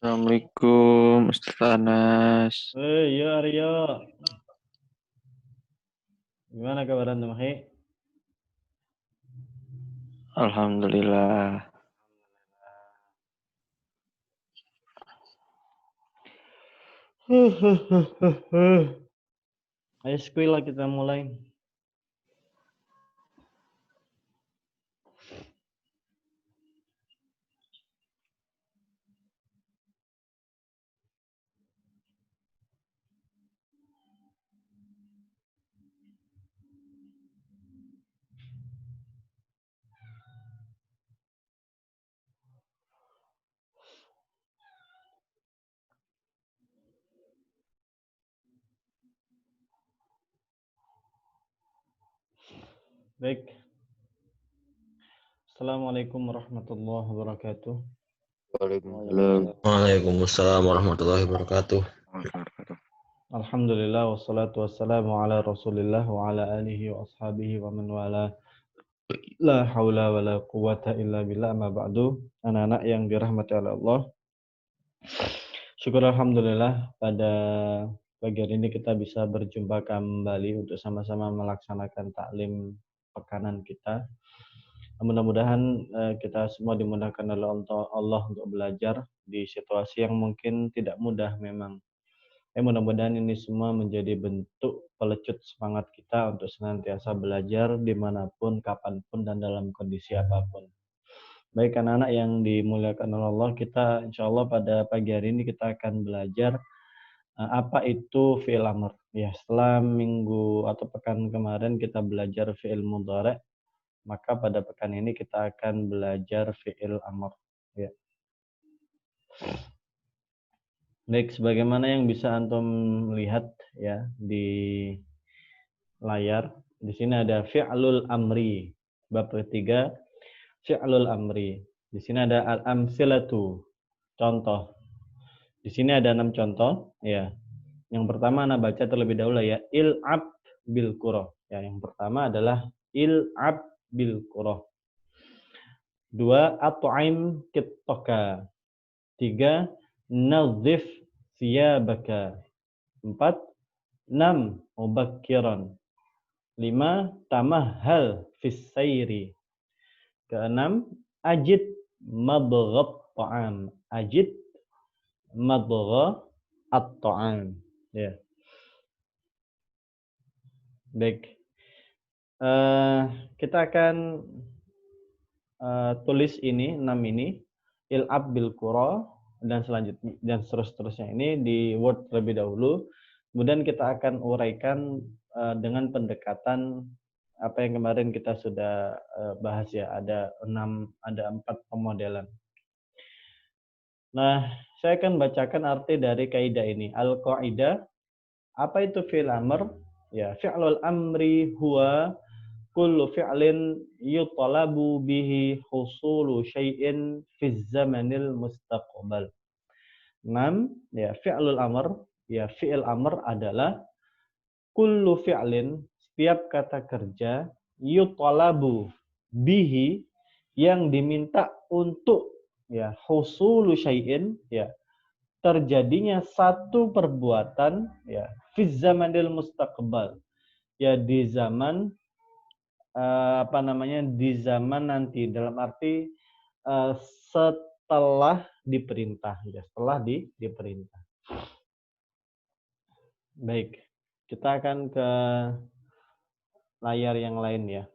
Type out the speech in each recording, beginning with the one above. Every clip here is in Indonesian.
Assalamualaikum Ustaz Anas. Ya Aryo, gimana kabar antum, Hi? Alhamdulillah. Ayo skuil lah kita mulai. Baik. Assalamualaikum warahmatullahi wabarakatuh. Waalaikumsalam warahmatullahi wabarakatuh. Alhamdulillah wassalatu wassalamu ala Rasulillah wa ala alihi wa ashabihi wa man wala. La haula wa la quwata illa billah, ma ba'du. Anak-anak yang dirahmati oleh Allah. Syukur alhamdulillah pada pagi hari ini kita bisa berjumpa kembali untuk sama-sama melaksanakan taklim pekanan kita. Mudah-mudahan kita semua dimudahkan oleh Allah untuk belajar di situasi yang mungkin tidak mudah memang. Mudah-mudahan ini semua menjadi bentuk pelecut semangat kita untuk senantiasa belajar dimanapun, kapanpun, dan dalam kondisi apapun. Baik anak-anak yang dimuliakan oleh Allah, kita insya Allah pada pagi hari ini kita akan belajar apa itu fi'il amr. Ya, setelah minggu atau pekan kemarin kita belajar fi'il mudhari', maka pada pekan ini kita akan belajar fi'il amr. Ya. Baik, sebagaimana yang bisa antum lihat ya di layar, di sini ada fi'lul amri. Bab ketiga, fi'lul amri. Di sini ada al-amsilatu, contoh. Di sini ada 6 contoh, ya. Yang pertama Anda baca terlebih dahulu ya, il'ab bil qura. Ya, yang pertama adalah il'ab bil qura. 2, at'im kittaka. 3, nazif siyabaka. 4, nam mubakkiran. 5, tamahhal fis sayri. Keenam, ajid madghat ta'am. Ajid madgha at-ta'am. Ya. Baik. Kita akan tulis ini 6 ini, il'ab bil qura dan selanjutnya dan seterusnya ini di Word terlebih dahulu. Kemudian kita akan uraikan dengan pendekatan apa yang kemarin kita sudah bahas ya, ada 4 pemodelan. Nah, saya akan bacakan arti dari kaidah ini. Al-qaidah, apa itu fi'il amr? Ya, fi'lul amri huwa kullu fi'lin yutalabu bihi husulu syai'in fi zamanil mustaqbal. 6, ya, fi'lul amr, ya, fi'il amr adalah kullu fi'lin, setiap kata kerja, yutalabu bihi, yang diminta untuk, ya, husulu syai'in, ya, terjadinya satu perbuatan, ya, fi zamanil mustaqbal, ya, di zaman di zaman nanti, dalam arti setelah diperintah, ya, setelah diperintah. Baik, kita akan ke layar yang lain ya.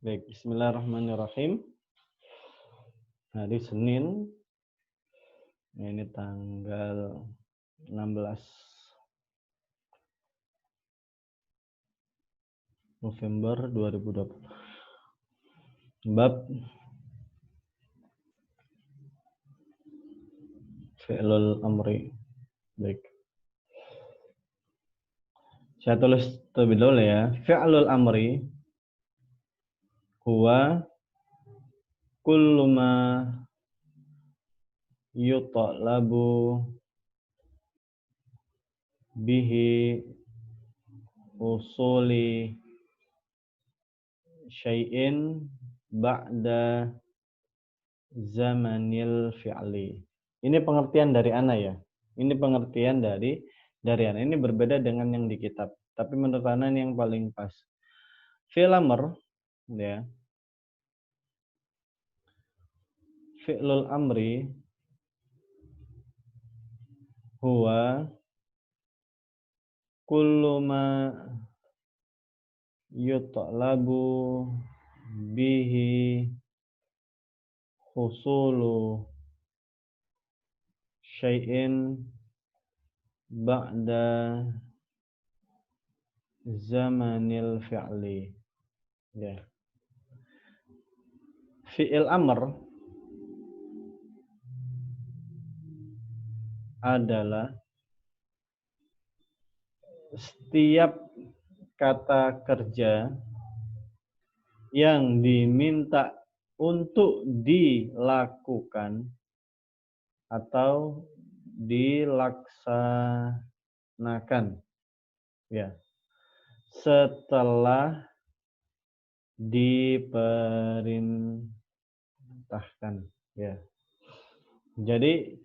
Baik, bismillahirrahmanirrahim. Hari Senin, ini tanggal 16 November 2020. Bab fi'lul amri. Baik. Saya tulis terlebih dahulu ya. Fi'lul amri huwa kullu ma yutlabu bihi usuli syai'in ba'da zamanil fi'li. Ini pengertian dari ana ya. Ini pengertian dari ana. Ini berbeda dengan yang di kitab. Tapi menurut ana ini yang paling pas. Fi'il amr ya. Fi'lul amri huwa kullu ma yutlabu bihi husulu syai'in ba'da zamanil fi'li. Ya. Fi'il amr adalah setiap kata kerja yang diminta untuk dilakukan atau dilaksanakan ya setelah diperintahkan ya. Jadi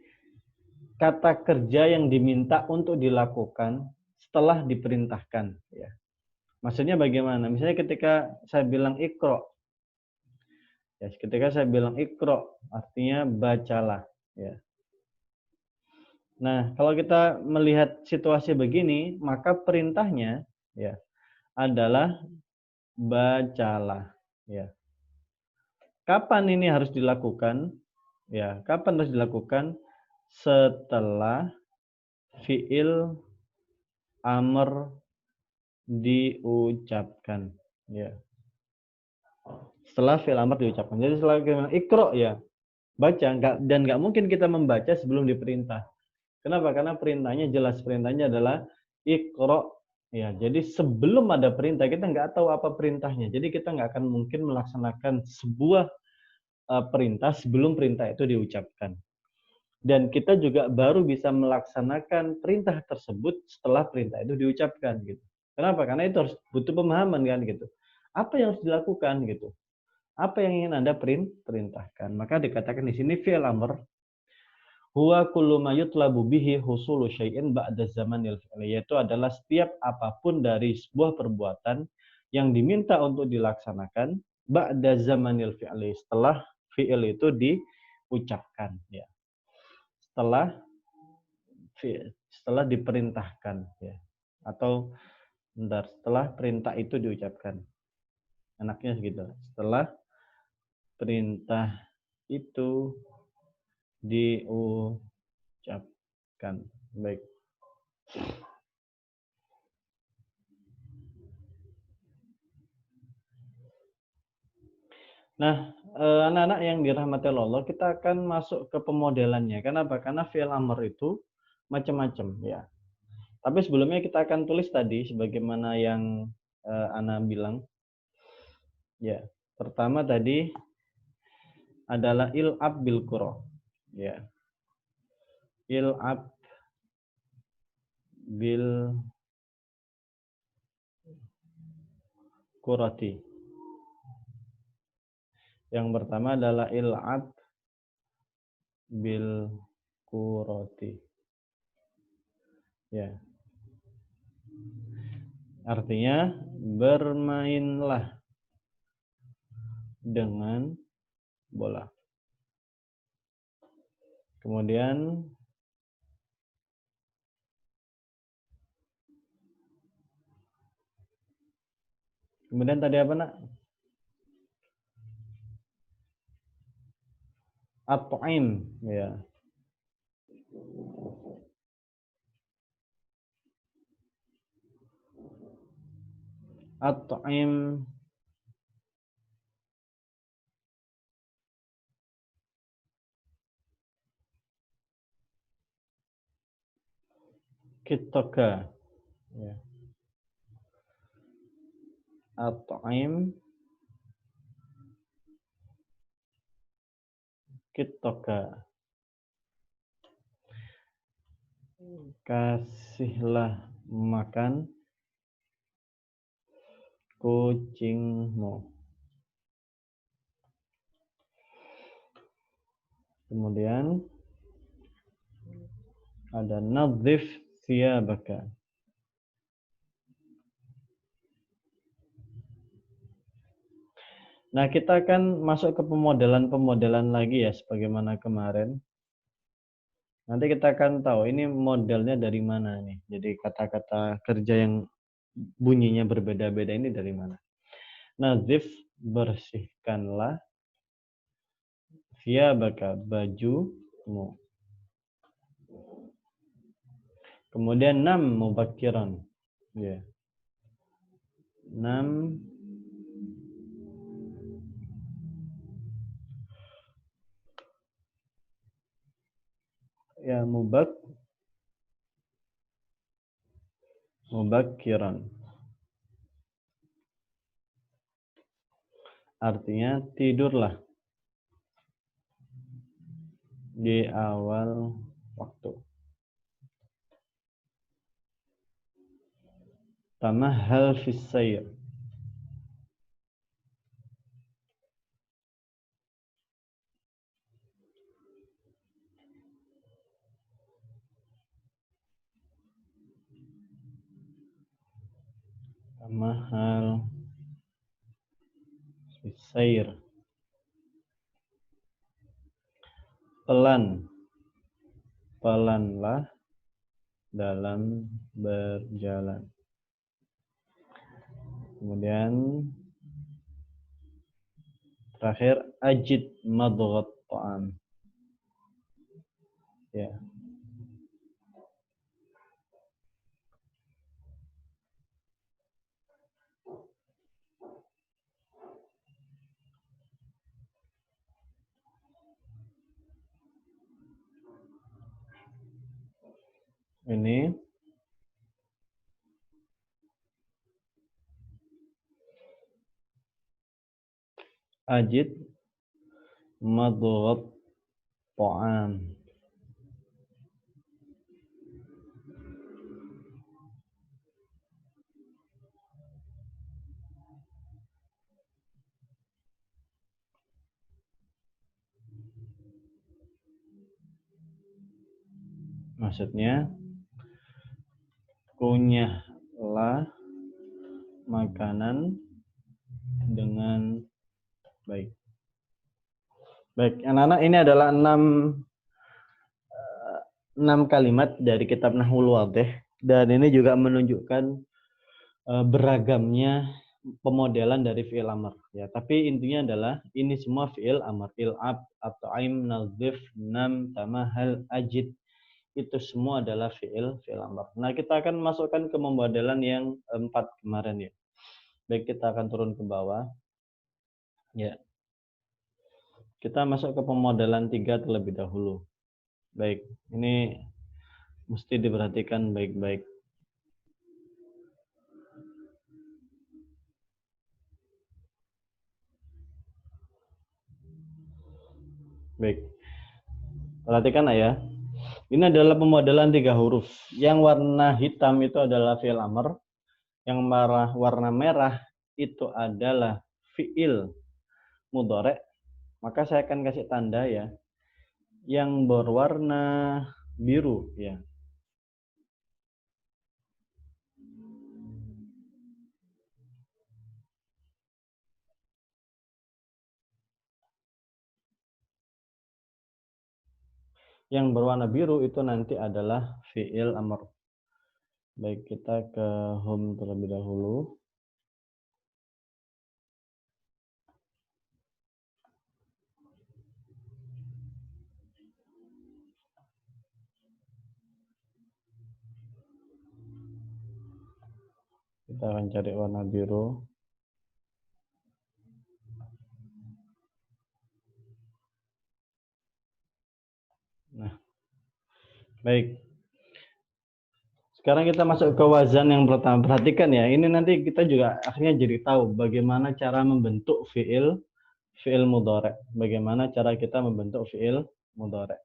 kata kerja yang diminta untuk dilakukan setelah diperintahkan ya. Maksudnya bagaimana? Misalnya ketika saya bilang iqra. Ya, ketika saya bilang iqra artinya bacalah ya. Nah, kalau kita melihat situasi begini, maka perintahnya ya adalah bacalah ya. Kapan ini harus dilakukan? Ya, kapan harus dilakukan? Setelah fiil amr diucapkan ya. Setelah fiil amr diucapkan. Jadi setelah kita iqra ya, baca dan nggak mungkin kita membaca sebelum diperintah. Kenapa? Karena perintahnya jelas, perintahnya adalah iqra ya. Jadi sebelum ada perintah kita nggak tahu apa perintahnya. Jadi kita nggak akan mungkin melaksanakan sebuah perintah sebelum perintah itu diucapkan. Dan kita juga baru bisa melaksanakan perintah tersebut setelah perintah itu diucapkan gitu. Kenapa? Karena itu harus butuh pemahaman kan gitu. Apa yang harus dilakukan gitu? Apa yang ingin Anda perintahkan? Maka dikatakan di sini fi'il amr huwa kullu ma yutlabu bihi husulu syai'in ba'da zamanil fi'li, yaitu adalah setiap apapun dari sebuah perbuatan yang diminta untuk dilaksanakan ba'da zamanil fi'li, setelah fi'il itu diucapkan ya. Setelah diperintahkan ya. Atau setelah perintah itu diucapkan. Enaknya segitu. Setelah perintah itu diucapkan. Baik. Nah, anak-anak yang dirahmati Allah, kita akan masuk ke pemodelannya. Kenapa? Karena fi'il amr itu macam-macam ya. Tapi sebelumnya kita akan tulis tadi sebagaimana yang Ana bilang. Ya, pertama tadi adalah il'ab bil qura. Ya. Il'ab bil qurati. Yang pertama adalah il'ab bil qurati. Ya. Artinya bermainlah dengan bola. Kemudian tadi apa nak? At-ta'im ya. At-ta'im kitaka ya. At-ta'im kitaka. kasihlah makan kucingmu. Kemudian ada nadhif thiyabaka. Nah, kita akan masuk ke pemodelan-pemodelan lagi ya, sebagaimana kemarin. Nanti kita akan tahu ini modelnya dari mana nih. Jadi kata-kata kerja yang bunyinya berbeda-beda ini dari mana. Nadhif, bersihkanlah. Thiyabaka, bajumu. Kemudian nam mubakkiran. Ya. Nam ya mubakkiran. Artinya tidurlah di awal waktu. Tamahhal fis sayr. Tamahhal fis sayr. Pelanlah dalam berjalan. Kemudian terakhir ajid madghat ta'am. Ya. Ini ajid madghat ta'am. Maksudnya kunyahlah makanan dengan baik. Baik, anak-anak, ini adalah 6 kalimat dari kitab Nahwul Wadhih, dan ini juga menunjukkan beragamnya pemodelan dari fi'il amr ya. Tapi intinya adalah ini semua fi'il amr, il'ab, at'im, nadhif, nam, tamahal, ajid. Itu semua adalah fi'il amr. Nah, kita akan masukkan ke pemodelan yang 4 kemarin ya. Baik, kita akan turun ke bawah. Ya. Kita masuk ke pemodelan 3 terlebih dahulu. Baik, ini mesti diperhatikan baik-baik. Baik. Perhatikan ya. Ini adalah pemodelan 3 huruf. Yang warna hitam itu adalah fi'il amr. Yang warna merah itu adalah fi'il mudhari'. Maka saya akan kasih tanda ya. Yang berwarna biru ya. Yang berwarna biru itu nanti adalah fi'il amr. Baik, kita ke home terlebih dahulu. Kita akan cari warna biru. Nah, baik. Sekarang kita masuk ke wazan yang pertama. Perhatikan ya, ini nanti kita juga akhirnya jadi tahu bagaimana cara membentuk fi'il mudhari'. Bagaimana cara kita membentuk fi'il mudhari'.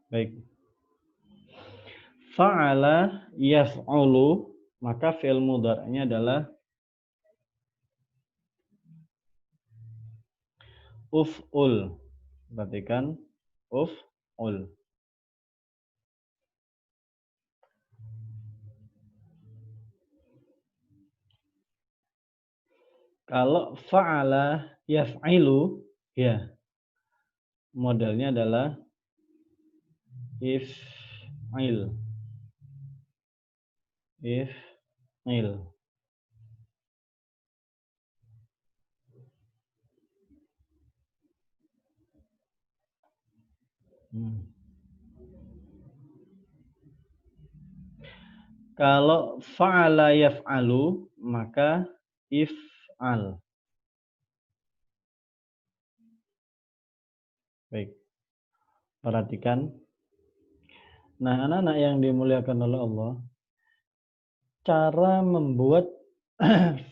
Baik. Fa'ala yaf'ulu, maka fi'il mudhari'nya adalah uf'ul. Perhatikan uf'ul. Kalau fa'ala yaf'ilu, ya, modelnya adalah if'il. If'il. Kalau fa'ala yaf'alu, maka if'al. Baik. Perhatikan. Nah, anak-anak yang dimuliakan oleh Allah, cara membuat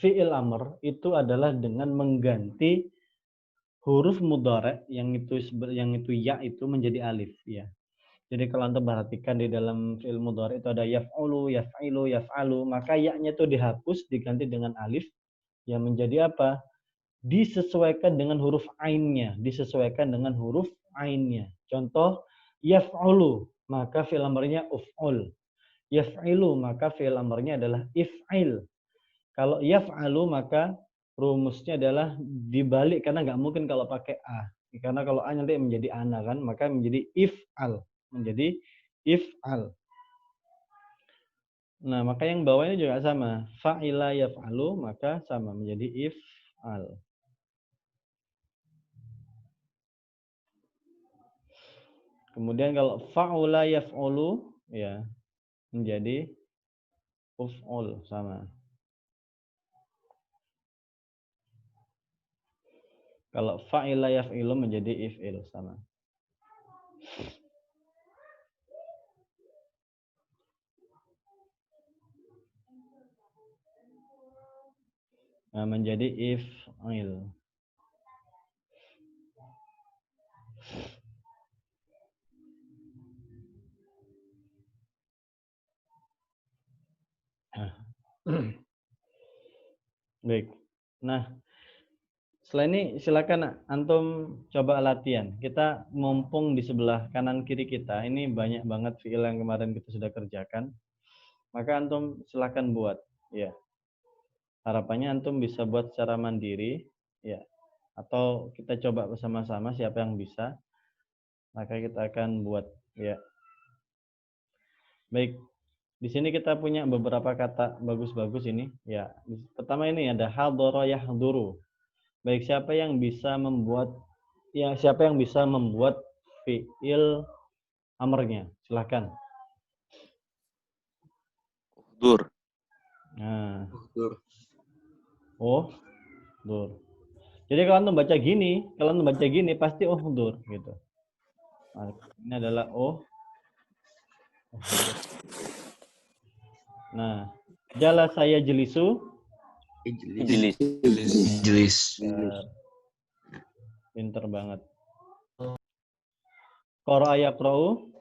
fi'il amr itu adalah dengan mengganti huruf mudhari' yang itu ya itu menjadi alif, ya. Jadi kalau Anda perhatikan di dalam fi'il mudhari' itu ada yaf'ulu, yaf'ilu, yaf'alu, maka ya-nya itu dihapus diganti dengan alif yang menjadi apa? Disesuaikan dengan huruf ainnya, disesuaikan dengan huruf ainnya. Contoh yaf'ulu, maka fi'il amrnya uf'ul. Yaf'ilu, maka fi'il amrnya adalah if'il. Kalau yaf'alu, maka rumusnya adalah dibalik karena nggak mungkin kalau pakai a. Karena kalau a nanti menjadi ana kan, maka menjadi if'al. Menjadi if'al. Nah, maka yang bawahnya juga sama. Fa'ila yaf'alu, maka sama menjadi if'al. Kemudian kalau fa'ula yaf'ulu, ya, menjadi uf'ul, sama. Kalau fa'ila yaf'ilu menjadi if'il, sama. Nah, menjadi if'il. Baik. Nah, setelah ini silakan antum coba latihan. Kita mumpung di sebelah kanan kiri kita, ini banyak banget fiil yang kemarin kita sudah kerjakan. Maka antum silakan buat, ya. Harapannya antum bisa buat secara mandiri, ya. Atau kita coba bersama-sama siapa yang bisa. Maka kita akan buat, ya. Baik. Di sini kita punya beberapa kata bagus-bagus ini, ya. Pertama ini ada hadara yahduru. Baik, siapa yang bisa membuat fiil amrnya? Silahkan. Dur. Nah. Oh, dur. Jadi kalau antum baca gini, pasti dur gitu. Nah, ini adalah Nah, jala saya jelisu. Ijlis. Pinter banget. Qara'a yaqra'u.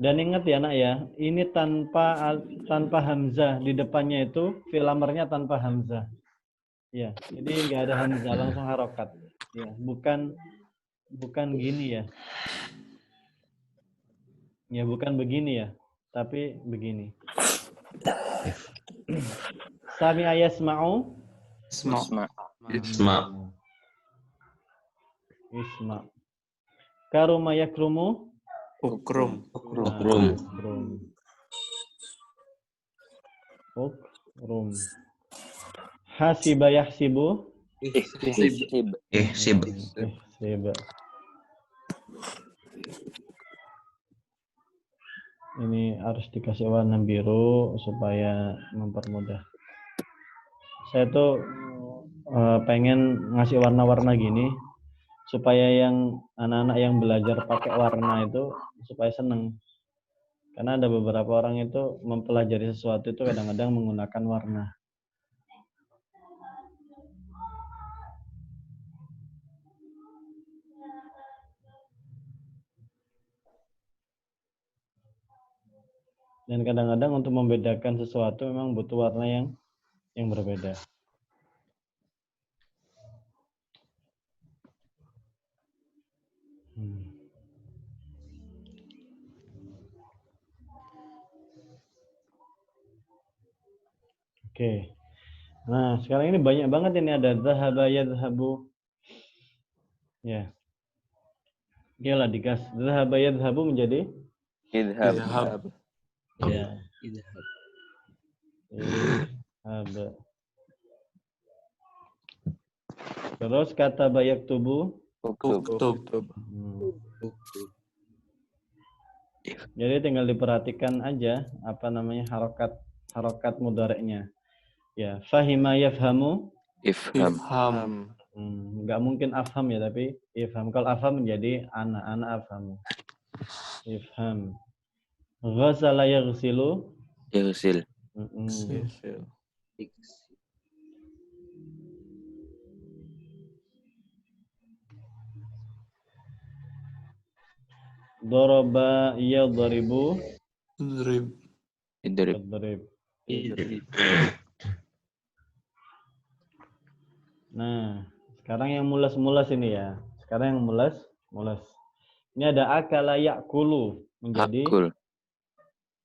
Dan ingat ya nak ya, ini tanpa hamzah di depannya itu fi'il amrnya tanpa hamzah. Ya, jadi nggak ada hamzah, langsung harokat. Ya, bukan gini ya. Ya, bukan begini ya, tapi begini. Sami'a yasma'u. Isma. Karuma yakrumu. Ukrum. Hasiba yahsibu. Ihsib. Ini harus dikasih warna biru supaya mempermudah. Saya tuh pengen ngasih warna-warna gini supaya yang anak-anak yang belajar pakai warna itu supaya seneng. Karena ada beberapa orang itu mempelajari sesuatu itu kadang-kadang menggunakan warna. Dan kadang-kadang untuk membedakan sesuatu memang butuh warna yang berbeda. Oke. Nah, sekarang ini banyak banget ini ada dhahaba yadhhabu. Ya. Iyalah digas. Dhahaba yadhhabu menjadi Idhab. ya. Idhab. Idhab. Terus kata bayak tubuh. Uktub. Jadi tinggal diperhatikan aja apa namanya harokat mudhareknya. Ya, fahima yafhamu. Ifham. Nggak mungkin afham ya, tapi ifham. Kalau afham menjadi ana afhamu. Ifham. Ghasala yaghsilu. Yaghsil. Daraba yadribu. Idrib. Yadrib. Nah, sekarang yang mulas-mulas ini ya. Sekarang yang mulas. Ini ada akala ya'kulu menjadi Akul.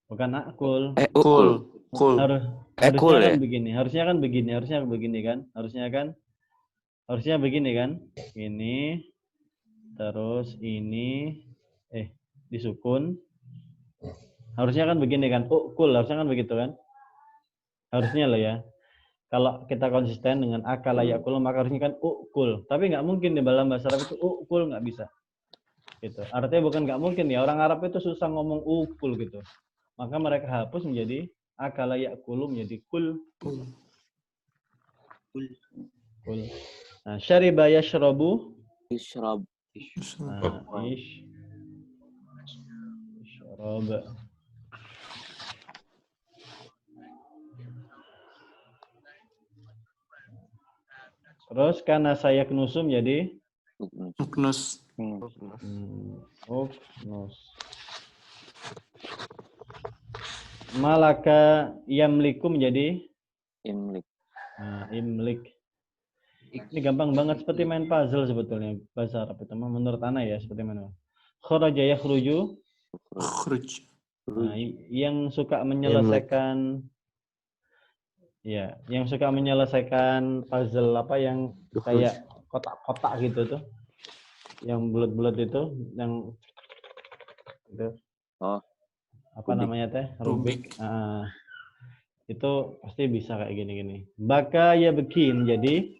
bukan akul. Ukul. Harusnya ya? kan begini. Harusnya begini kan? Ini terus ini disukun. Harusnya kan begini kan? Ukul, harusnya kan begitu kan? Harusnya loh ya. Kalau kita konsisten dengan akala ya'kulu maka harusnya kan ukul. Tapi nggak mungkin di dalam bahasa Arab itu ukul, nggak bisa. Gitu. Artinya bukan nggak mungkin ya, orang Arab itu susah ngomong ukul gitu. Maka mereka hapus menjadi akala ya'kulu menjadi kul. Nah, syariba yashrabu. Ishrab. Nah, ishrab. Terus karena saya knusum jadi Uknus. uknus. Malaka yamliku menjadi Imlik. nah, imlik. Ini gampang banget seperti main puzzle sebetulnya bahasa Arab itu menurut Ana ya seperti mana. Kharaja yakhruju. Khruj. Nah, yang suka menyelesaikan yang suka menyelesaikan puzzle apa yang kayak kotak-kotak gitu tuh. Yang bulat-bulat itu yang itu. Oh. Apa namanya teh? Rubik. Itu pasti bisa kayak gini-gini. Baka ya beki menjadi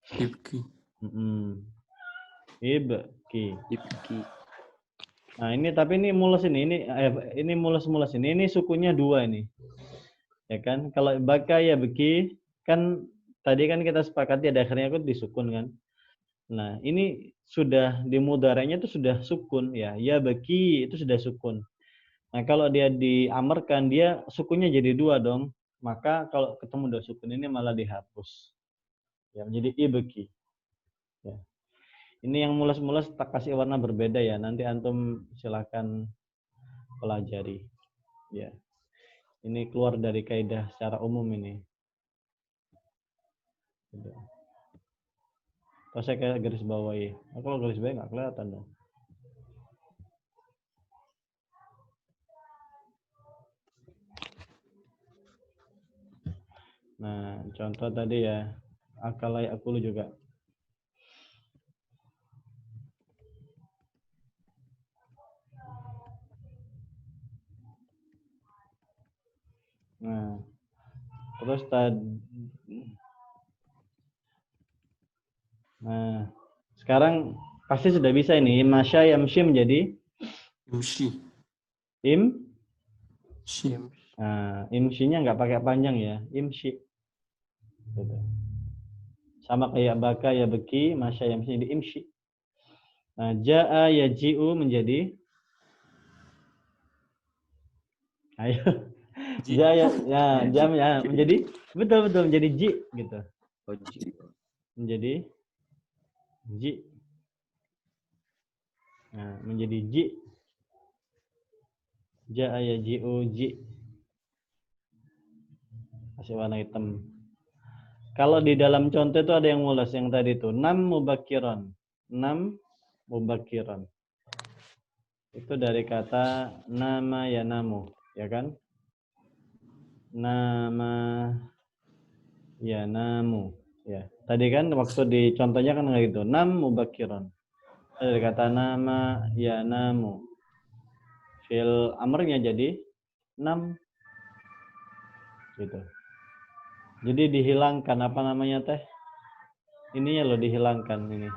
Ibki. Ibki. Nah, ini tapi ini mulus ini mulus ini sukunya 2 ini. Ya kan? Kalau baka ya beki kan tadi kan kita sepakati ada akhirnya aku disukun kan. Nah, ini sudah di mudharanya itu sudah sukun ya. Ya baki itu sudah sukun. Nah, kalau dia diamarkan dia sukunnya jadi 2 dong. Maka kalau ketemu 2 sukun ini malah dihapus. Ya, menjadi ibki. Ya. Ini yang mulas-mulas tak kasih warna berbeda ya. Nanti antum silakan pelajari. Ya. Ini keluar dari kaidah secara umum ini. Terus saya kayak garis bawahi. Nah, kalau garis bawahi nggak kelihatan dong. Nah, contoh tadi ya. Akala ya'kulu juga. Nah, terus nah, sekarang pasti sudah bisa ini. Masya yamshi menjadi Imshi. Shi. Nah, imshi-nya nggak pakai panjang ya. Imshi. Gitu. Sama kayak baka ya beki, masya yamshi di imshi. Nah, ja'a yaji'u menjadi ayo. Jaya jam ya menjadi betul menjadi ji gitu. Menjadi ji. Nah, menjadi ji. Ja'a yaji'u ji. Kasih warna hitam. Kalau di dalam contoh itu ada yang mulas yang tadi itu. Nam mubakiron. Nam mubakiron. Itu dari kata nama yanamu, ya kan? Nama yanamu. Ya. Tadi kan waktu di contohnya kan kayak gitu. Nam mubakiron. Dari kata nama yanamu. Fil amrnya jadi nam. Gitu. Jadi dihilangkan apa namanya teh? Ininya loh dihilangkan ini.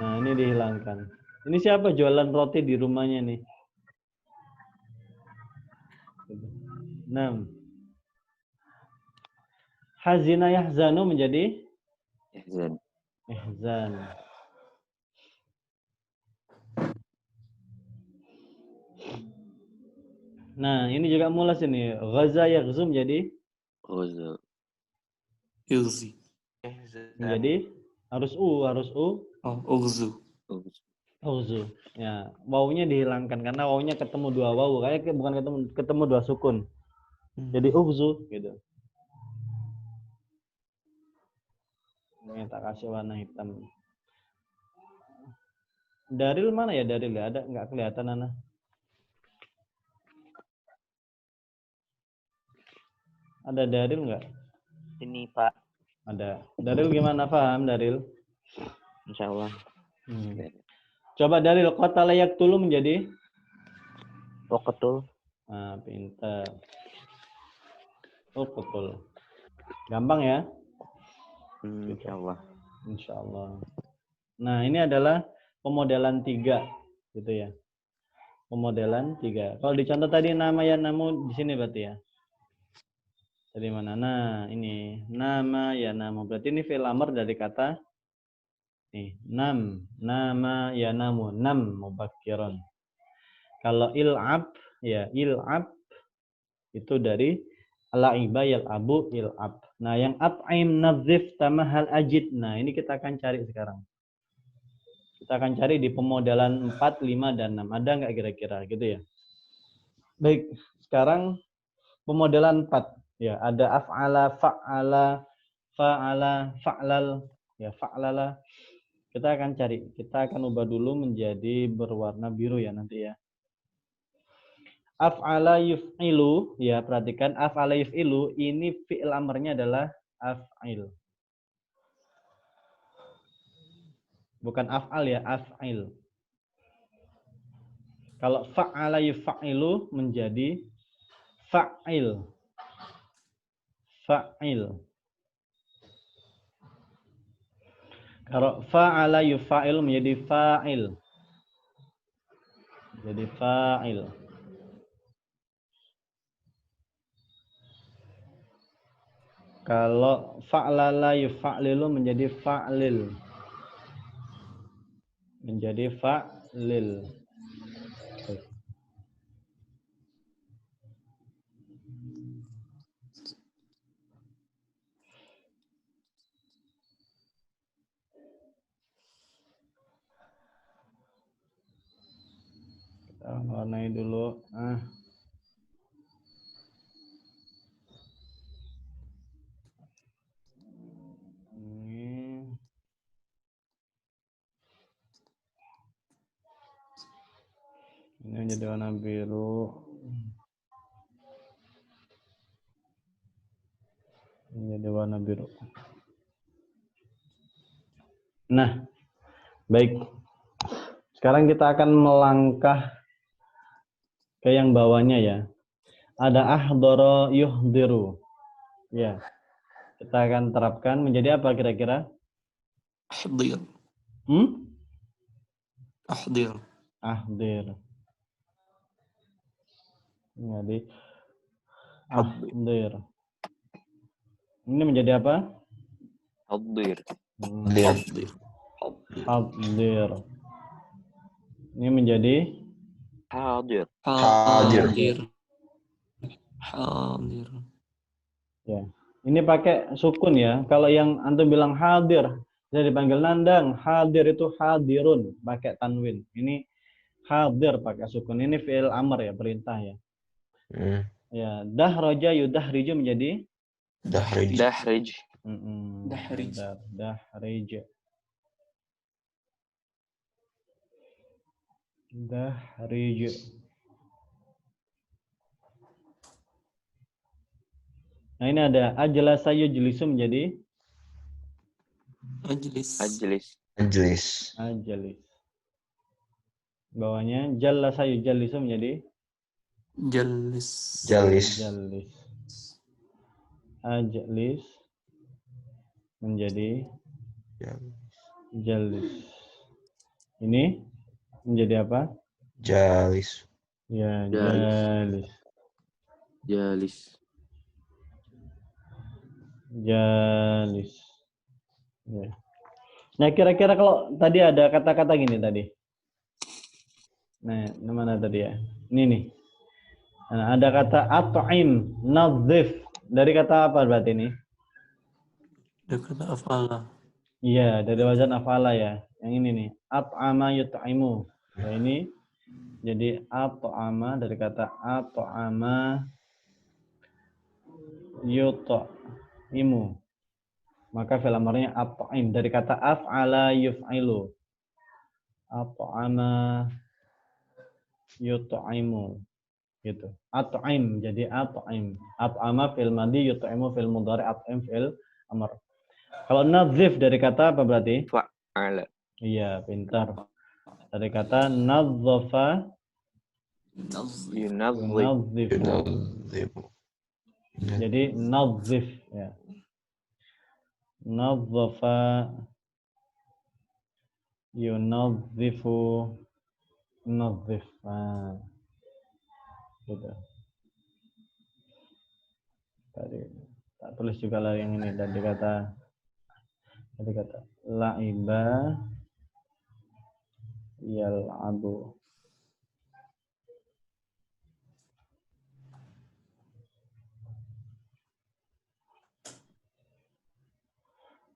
Nah, ini dihilangkan. Ini siapa jualan roti di rumahnya nih? 6. Hazina yahzanu menjadi Ihzan. ihzan. Nah, ini juga mulas ini. Ghaza yaghzu menjadi Ghaza. Igzi. menjadi harus u. Oh, Ugzu. Uzu. Ya, wawunya dihilangkan karena wawunya ketemu dua wawu, kayak bukan ketemu dua sukun. Jadi uzu gitu. Ini tak kasih warna hitam. Daril mana ya Daril? Ada nggak kelihatan Ana? Ada Daril nggak? Ini Pak, Ada. Daril gimana paham Daril? insya Allah. Coba Daril kota layak tulu menjadi? Waqtul. Nah, pintar. Oh, betul. Gampang ya? Insya Allah. Insya Allah. Nah, ini adalah pemodelan 3, gitu ya. Pemodelan 3. Kalau dicontoh tadi nama ya namu di sini berarti ya. Dari mana? Nah, ini nama ya namu. Berarti ini fi'il amr dari kata nih, nam, nama ya namu, nam mubakkiron. Kalau il'ab ya il'ab itu dari la'iba yal'abu il'ab. Nah, yang at'im nadzif tamahal ajid. Nah, ini kita akan cari sekarang. Kita akan cari di pemodelan 4, 5, dan 6. Ada nggak kira-kira gitu ya? Baik, sekarang pemodelan 4. Ya, ada af'ala, fa'ala, fa'ala, fa'lal, ya fa'lala. Kita akan cari. Kita akan ubah dulu menjadi berwarna biru ya nanti ya. Af'ala yuf'ilu, ya perhatikan af'ala yuf'ilu ini fi'il amrnya adalah af'il. Bukan af'al ya, af'il. Kalau fa'ala yuf'ilu menjadi fa'il. Fa'il. Kalau fa'ala yufa'il menjadi fa'il. Jadi fa'il. Kalau fa'lala yufa'lilu menjadi fa'lil. Menjadi fa'lil. Kita warnai dulu. Ini menjadi warna biru. Ini jadi warna biru. Nah, baik. Sekarang kita akan melangkah ke yang bawahnya ya. Ada ahdara yuhdiru. Ya. Kita akan terapkan menjadi apa kira-kira? Ahdir. Ahdir. Ahdir. Jadi ahdir. Ini menjadi apa? Hadir. Ahdir. Ahdir. Ini menjadi Hadir. Hadir. Hadir. ya. Ini pakai sukun ya. Kalau yang antum bilang hadir, bisa dipanggil nandang. Hadir itu hadirun, pakai tanwin. Ini hadir pakai sukun. Ini fi'il amr ya, perintah ya. Ya, dahraja yudahriju menjadi Dahrij. Dahrij. Dahrij. Dahrij. Dahrij. Nah, ini ada ajlasa yujlisu menjadi Ajlis. Ajlis. Majlis. ajlis. Bawahnya jallasa yujallisu menjadi Jalis. Jalis. jalis. Ajlis menjadi jalis. Ini menjadi apa? Jalis. Ya, Jalis. jalis. Jalis. Jalis. Ya. Nah, kira-kira kalau tadi ada kata-kata gini tadi. Nah, mana tadi ya? Ini nih. Nah, ada kata at'im, nadzif. Dari kata apa berarti ini? Dia kata afala. Iya, dari wazan afala ya. Yang ini nih. At'ama yut'imu. Nah, ini jadi at'ama dari kata at'ama yut'imu. Maka fi'il amrnya at'im dari kata af'ala yuf'ilu. At'ama yut'imu. Gitu. At'im jadi at'im. At'ama fil madhi yut'imu fil mudhari at'im fil amr. Kalau nadzif dari kata apa berarti? Fa'ala. Iya, pintar. Dari kata nadzafa Yunadzif. yunadzifu. Yunadzifu. Jadi nadzif ya. Nadzafa yunadzifu nadzif. Nah. Gitu. Tadi tak tulis juga lah yang ini dari kata la'iba yal'abu.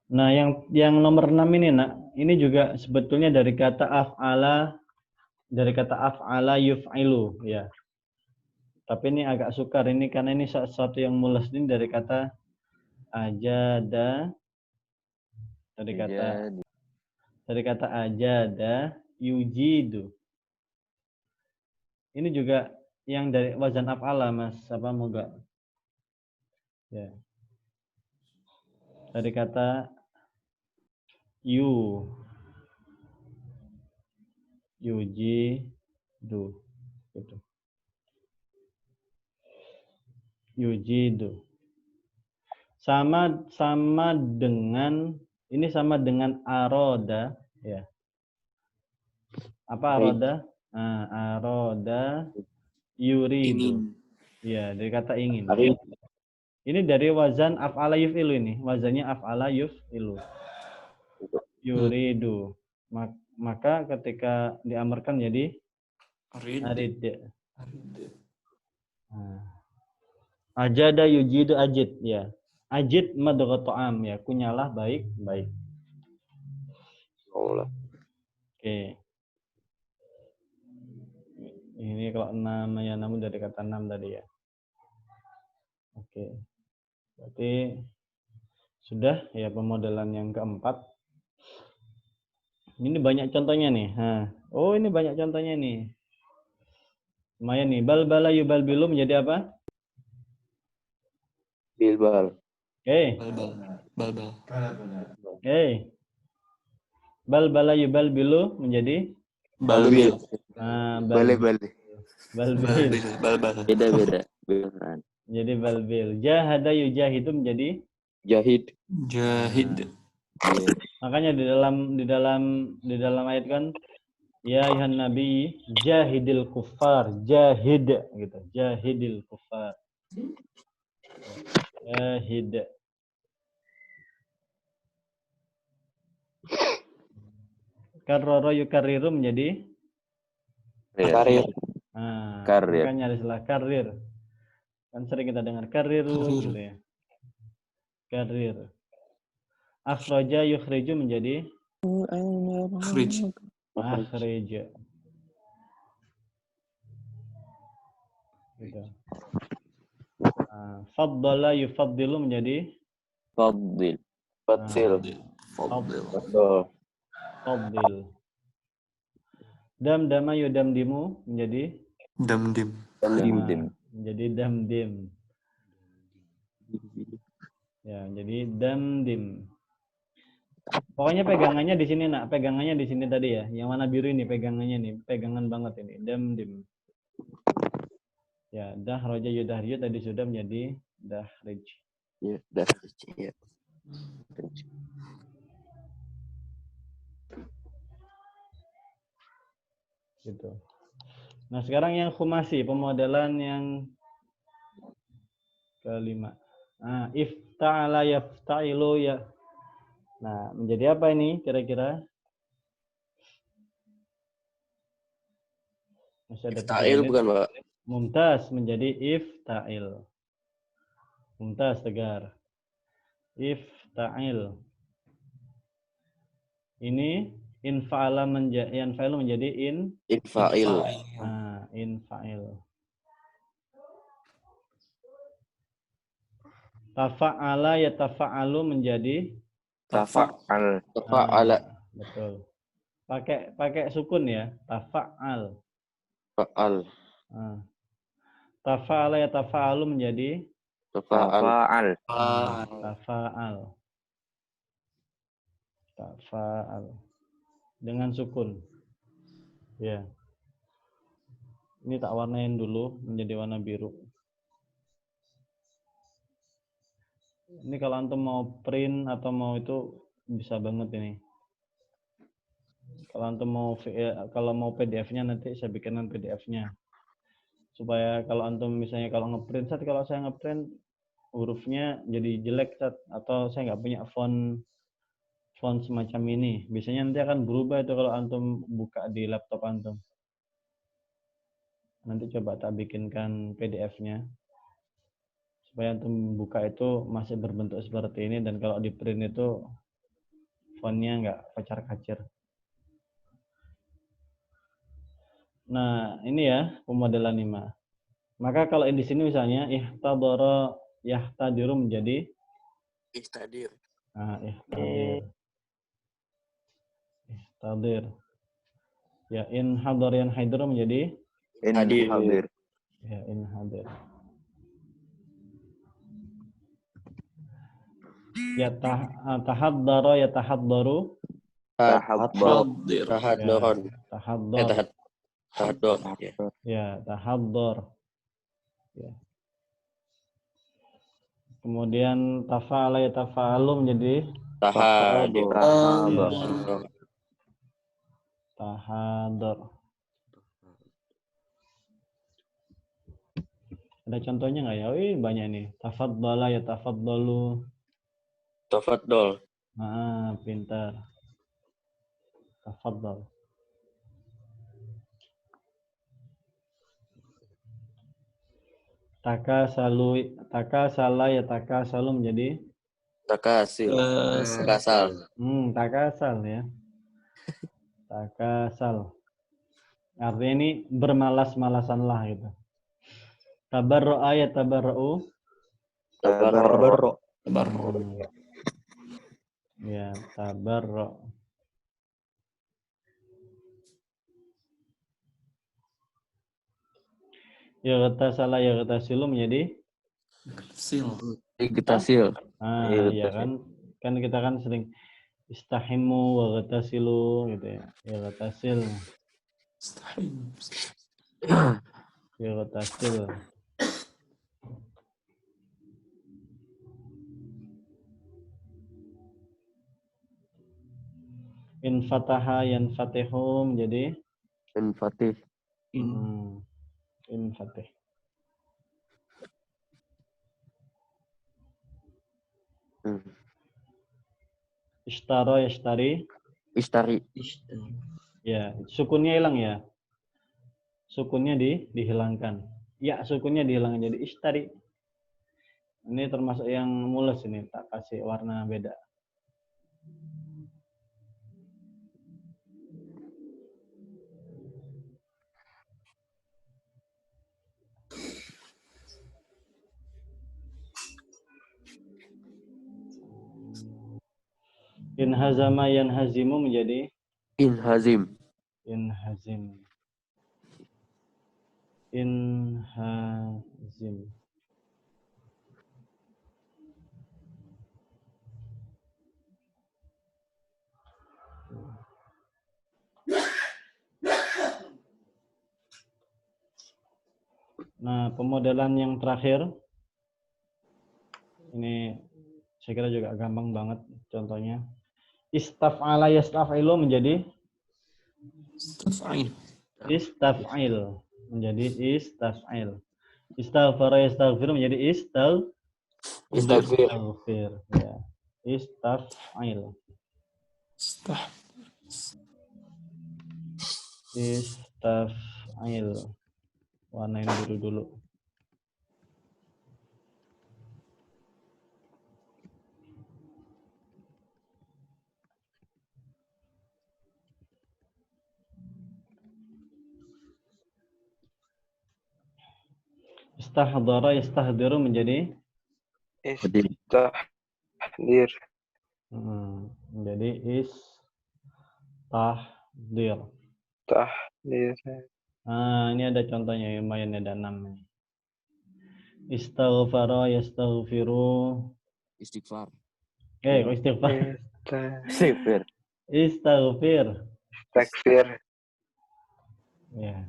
Nah, yang nomor 6 ini, Nak, ini juga sebetulnya dari kata af'ala yuf'ilu ya. Tapi ini agak sukar ini karena ini sesuatu yang mulus ini dari kata ajada, dari kata ajada yujidu. Ini juga yang dari wazan af'ala, Mas. Apa moga? Ya. Dari kata yujidu gitu. Yujidu. Sama dengan aroda ya. Apa aroda? Nah, aroda yuridu. Ya, dari kata ingin. Ini dari wazan af'ala yuf'ilu ini. Wazannya af'ala yuf'ilu. Yuridu. Maka ketika diamarkan jadi arid. Nah. Ajada yujidu ajid ya. Ajid madghat ta'am ya. Kunyalah baik. Oke. Ini kalau 6 ya, namun dari kata 6 tadi ya. Oke. Berarti sudah ya pemodelan yang keempat. Ini banyak contohnya nih. Nah. Oh, ini banyak contohnya nih. Lumayan nih. Balbala yubalbilu menjadi apa? Bilbal. Oke. Balbal. Oke. Balbala yubalbilu menjadi Balbil. nah, Bale. balbil. Balbal. Beda. Jadi balbil. Jahada yujahidu menjadi Jahid. Jahid. makanya di dalam ayat kan ya ayuhan nabi jahidil kuffar, jahid gitu. Jahidil kuffar. Jahid. Karrara yukarriru menjadi Karir. nah, Karir. makanya ada istilah karir. Kan sering kita dengar kariru gitu ya. Karir. Akhraja yukhriju menjadi Akhrij. akhrija. Gitu. Faddala yufaddilu menjadi Fadil. Fadil. Fadil. faddil. Damdama yudamdimu menjadi Damdim. Dim. menjadi damdim. Ya, jadi damdim. Pokoknya pegangannya di sini, Nak. Pegangannya di sini tadi ya. Yang warna biru ini pegangannya nih. Pegangan banget ini. Damdim. Ya, dahraja yudahriyu tadi sudah menjadi dahrij. Ya, dah. Ya. Gitu. Nah, sekarang yang khumasi, pemodelan yang kelima. Nah, ifta'ala yafta'ilu ya. Nah, menjadi apa ini kira-kira? Masih ada 3 Ifta'il menit. bukan, Pak? Mumtaz menjadi ifta'il. Mumtaz tegar. Ifta'il. Ini infa'ala menjadi Infa'il. infa'il. Tafa'ala yatafa'alu menjadi Tafa'al. Tafa'ala. betul. Pakai sukun ya, tafa'al. Fa'al. Tafa'ala yatafa'alu menjadi Tafa'al. tafa'al. Tafa'al. Dengan sukun. Ya. Ini tak warnain dulu menjadi warna biru. Ini kalau antum mau print atau mau itu bisa banget ini. Kalau antum mau PDF-nya nanti saya bikinkan PDF-nya. Supaya kalau antum misalnya kalau ngeprint, kalau saya ngeprint hurufnya jadi jelek atau saya nggak punya font semacam ini. Biasanya nanti akan berubah itu kalau antum buka di laptop antum. Nanti coba tak bikinkan PDF-nya. Supaya antum buka itu masih berbentuk seperti ini dan kalau di print itu fontnya nggak kacar-kacir. Nah, ini ya pemodelan 5. Maka kalau di sini misalnya ihtadara yahtadiru menjadi Ihtadir. ihtadir. Ya in hadar yan haidaru menjadi Hadir. ya in hadir. Ya tahaddara ya tahaddaru. Tahaddir. Tahaddoron. Tahaddar. Tahaddor. Ya. Ya, tahaddar. Ya. Kemudian tafa'ala ya tafa'alu menjadi Tahadir. tahaddar. Ada contohnya nggak ya? Banyak nih. Tafaddala ya tafaddalu. Tafaddol. Pintar. Tafaddal. Takasala ya takasalu menjadi Takasil. Takasal. takasal ya. Takasal. Artinya ini bermalas-malasanlah gitu. Tabarro'a ya tabarro'u. Tabarro. Ya, tabarro. Yaghtasala yaghtasilu menjadi Igtasil. iya kan? Kan kita kan sering istahimu waghtasilu gitu ya. Yaghtasil. Yaghtasil. Infataha yanfatihu menjadi Infatih. infatih. Ishtara yashtari. Istari. Ya, sukunnya hilang ya. Sukunnya dihilangkan. Ya, sukunnya dihilangkan jadi ishtari. Ini termasuk yang mulus ini, tak kasih warna beda. Inhazama yanhazimu menjadi Inhazim. inhazim. Inhazim. Nah, pemodelan yang terakhir ini saya kira juga gampang banget contohnya. Istaf'ala yastaf'ilu menjadi Istaf'il. istaf'il menjadi istaf'il. Istaghfara yastaghfir menjadi Istagfir. istaghfir ya. Istaf'il. Istaf. Istaf'il. Warnain biru dulu. Istahdara yastahdiru menjadi Istahdir. menjadi istahdir. Tahdir. Nah, ini ada contohnya lumayan ada 6 nih. Istaghfara yastaghfiru. Istighfar. Kok istighfar? Sifir. Istaghfir. Takfir. Ya.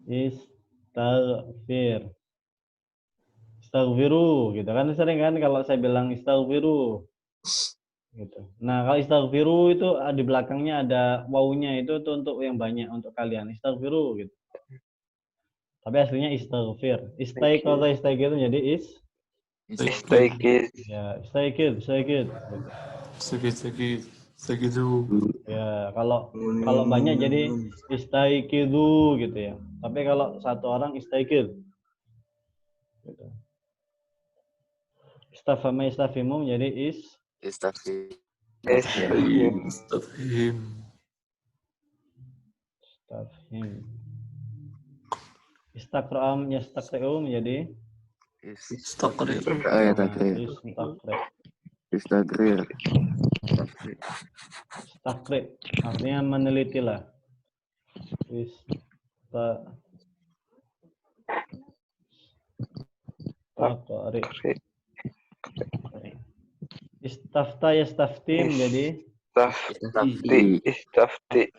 Istaghfir. Istaghfiru gitu kan sering kan kalau saya bilang istaghfiru gitu. Nah, kalau istaghfiru itu di belakangnya ada wawunya itu tuh untuk yang banyak untuk kalian. Istaghfiru gitu. Tapi aslinya istaghfir. Istaiqadha istaiqadha jadi Istaikid. ya, istaikid gitu. Sakit. Ya, kalau banyak jadi istaikidu gitu ya. Tapi kalau satu orang istaikid. Gitu. Istafhama istafimu menjadi Istagfir. Istafhim. istafhim. Istaqra'am yastaqri'u menjadi Istaqri. Takfir. istaqri'. Istagrir. Istaqri artinya meneliti lah. Istaqri. Istafta yastafti menjadi Istafti.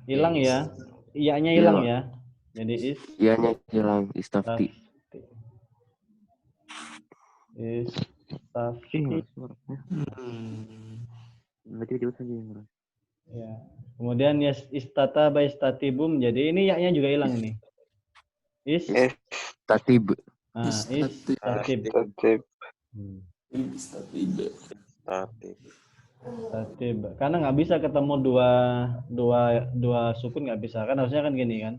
hilang ya. Iya-nya hilang ya. Jadi Ianya hilang. Istafti. Istafti. Berarti jauh saja yang Ya. Kemudian istata by istatibum. Jadi ini ya-nya juga hilang ini. Tatib. Istatib. Tatib. Istatib. Istatib. Karena nggak bisa ketemu dua sukun nggak bisa kan harusnya kan gini kan.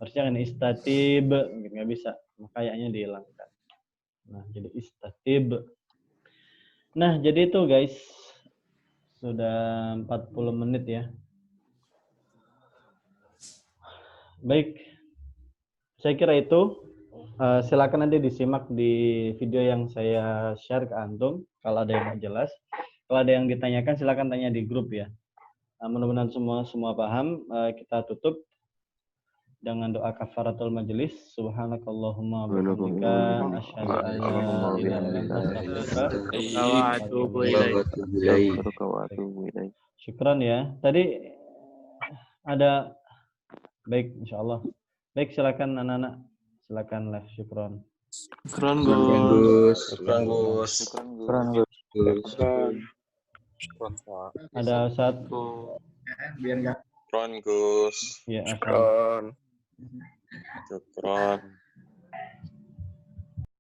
Harusnya kan istatib nggak bisa. Makanya dihilangkan. Nah jadi istatib. Nah jadi itu guys. Sudah 40 menit ya. Baik. Saya kira itu. Silakan nanti disimak di video yang saya share ke antum. Kalau ada yang nggak jelas. Kalau ada yang ditanyakan silakan tanya di grup ya. Mudah-mudahan semua paham. Kita tutup dengan doa kafaratul majelis. Subhanakallahumma wa bihamdika asyhadu an la ilaha illa anta astaghfiruka wa atubu ilaik. Syukran ya. Tadi ada baik insyaallah. Baik silakan anak-anak. Silakan live syukran. Syukran Gus. Ada satu. Syukran Gus. Ya, Syukran.